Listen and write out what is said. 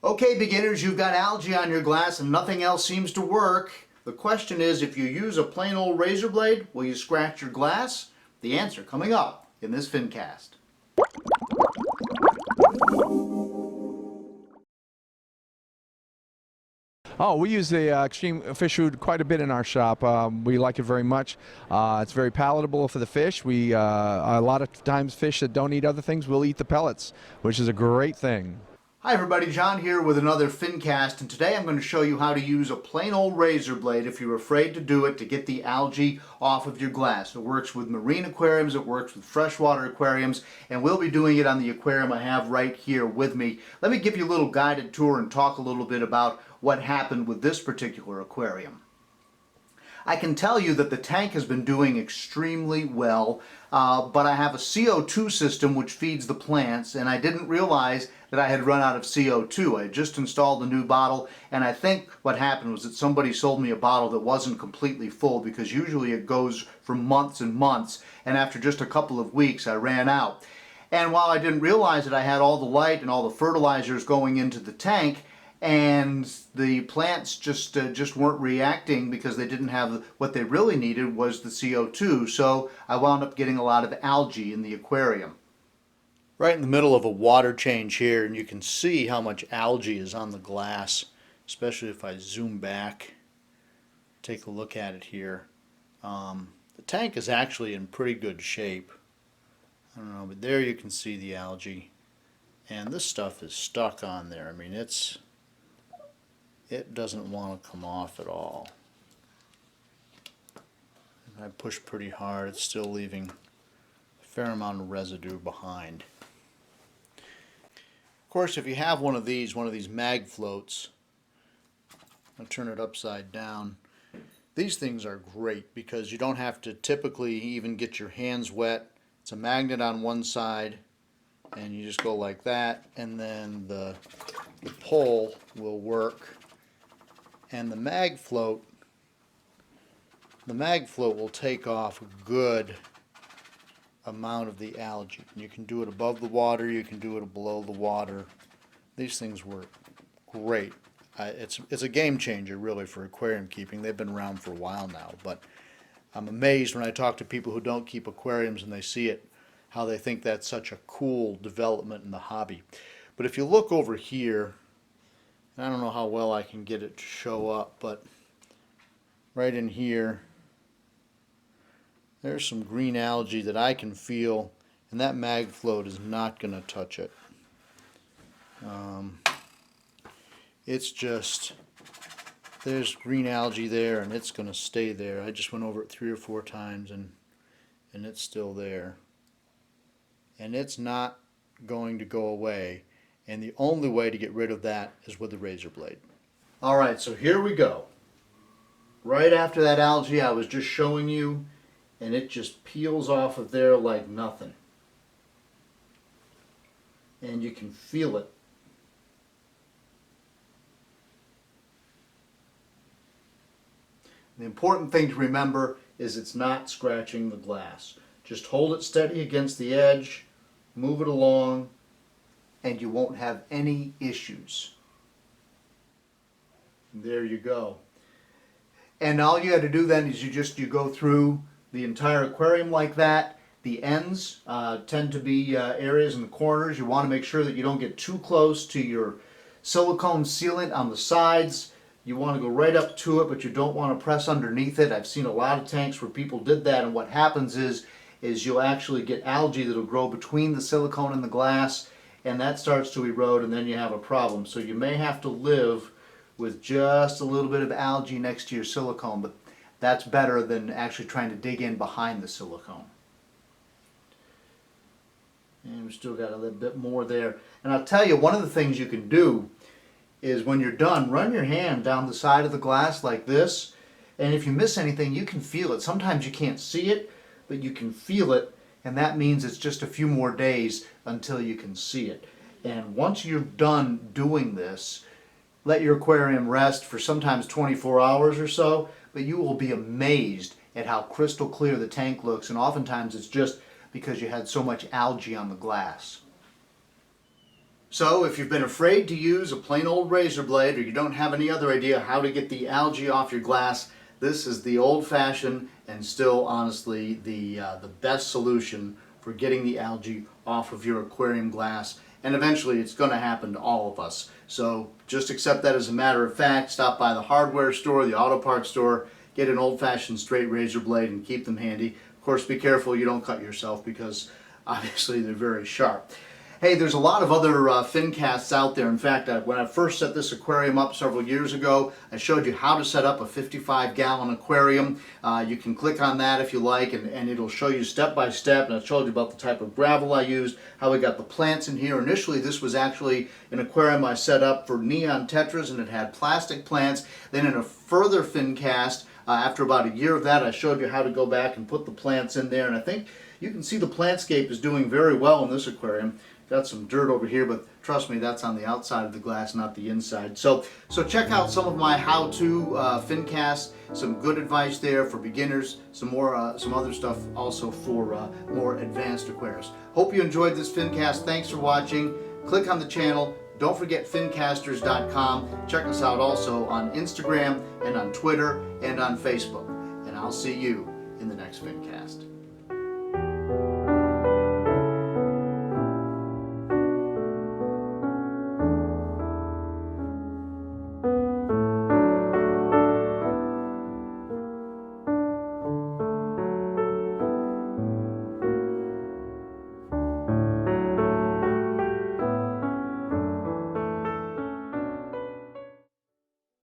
Okay, beginners, you've got algae on your glass and nothing else seems to work. The question is, if you use a plain old razor blade, will you scratch your glass? The answer coming up in this Fincast. Oh, we use the extreme fish food quite a bit in our shop. We like it very much. It's very palatable for the fish. A lot of times fish that don't eat other things will eat the pellets, which is a great thing. Hi everybody, John here with another Fincast, and today I'm going to show you how to use a plain old razor blade if you're afraid to do it to get the algae off of your glass. It works with marine aquariums, it works with freshwater aquariums, and we'll be doing it on the aquarium I have right here with me. Let me give you a little guided tour and talk a little bit about what happened with this particular aquarium. I can tell you that the tank has been doing extremely well, but I have a CO2 system which feeds the plants, and I didn't realize that I had run out of CO2. I had just installed a new bottle, and I think what happened was that somebody sold me a bottle that wasn't completely full, because usually it goes for months and months, and after just a couple of weeks I ran out. And while I didn't realize that I had all the light and all the fertilizers going into the tank, and the plants just weren't reacting because they didn't have what they really needed was the CO2, so I wound up getting a lot of algae in the aquarium. Right in the middle of a water change here, and you can see how much algae is on the glass, especially if I zoom back, take a look at it here. The tank is actually in pretty good shape. I don't know, but there you can see the algae, and this stuff is stuck on there. I mean, it doesn't want to come off at all. If I push pretty hard, it's still leaving a fair amount of residue behind. Of course, if you have one of these mag floats, I'll turn it upside down. These things are great because you don't have to typically even get your hands wet. It's a magnet on one side, and you just go like that, and then the pole will work. And the mag float will take off a good amount of the algae. And you can do it above the water, you can do it below the water. These things work great. It's a game changer really for aquarium keeping. They've been around for a while now, but I'm amazed when I talk to people who don't keep aquariums and they see it, how they think that's such a cool development in the hobby. But if you look over here, I don't know how well I can get it to show up, but right in here, there's some green algae that I can feel, and that mag float is not going to touch it. It's just, there's green algae there, and it's going to stay there. I just went over it 3 or 4 times, and it's still there. And it's not going to go away. And the only way to get rid of that is with a razor blade. Alright, so here we go. Right after that algae I was just showing you, and it just peels off of there like nothing. And you can feel it. The important thing to remember is it's not scratching the glass. Just hold it steady against the edge, move it along, and you won't have any issues. And there you go. And all you got to do then is you go through the entire aquarium like that. The ends tend to be areas in the corners. You want to make sure that you don't get too close to your silicone sealant on the sides. You want to go right up to it, but you don't want to press underneath it. I've seen a lot of tanks where people did that, and what happens is you'll actually get algae that'll grow between the silicone and the glass, and that starts to erode, and then you have a problem. So you may have to live with just a little bit of algae next to your silicone, but that's better than actually trying to dig in behind the silicone. And we've still got a little bit more there. And I'll tell you, one of the things you can do is when you're done, run your hand down the side of the glass like this, and if you miss anything, you can feel it. Sometimes you can't see it, but you can feel it, and that means it's just a few more days until you can see it. And once you're done doing this, let your aquarium rest for sometimes 24 hours or so, but you will be amazed at how crystal clear the tank looks, and oftentimes it's just because you had so much algae on the glass. So if you've been afraid to use a plain old razor blade, or you don't have any other idea how to get the algae off your glass, this is the old-fashioned and still honestly the best solution for getting the algae off of your aquarium glass. And eventually it's going to happen to all of us. So just accept that as a matter of fact. Stop by the hardware store, the auto parts store, get an old-fashioned straight razor blade and keep them handy. Of course, be careful you don't cut yourself, because obviously they're very sharp. Hey, there's a lot of other Fincasts out there. In fact, when I first set this aquarium up several years ago, I showed you how to set up a 55-gallon aquarium. You can click on that if you like, and it'll show you step by step. And I told you about the type of gravel I used, how we got the plants in here. Initially, this was actually an aquarium I set up for neon tetras, and it had plastic plants. Then in a further Fincast, after about a year of that, I showed you how to go back and put the plants in there. And I think you can see the plantscape is doing very well in this aquarium. Got some dirt over here, but trust me, that's on the outside of the glass, not the inside. So check out some of my how-to Fincasts. Some good advice there for beginners. Some other stuff also for more advanced aquariums. Hope you enjoyed this Fincast. Thanks for watching. Click on the channel. Don't forget Fincasters.com. Check us out also on Instagram and on Twitter and on Facebook. And I'll see you in the next Fincast.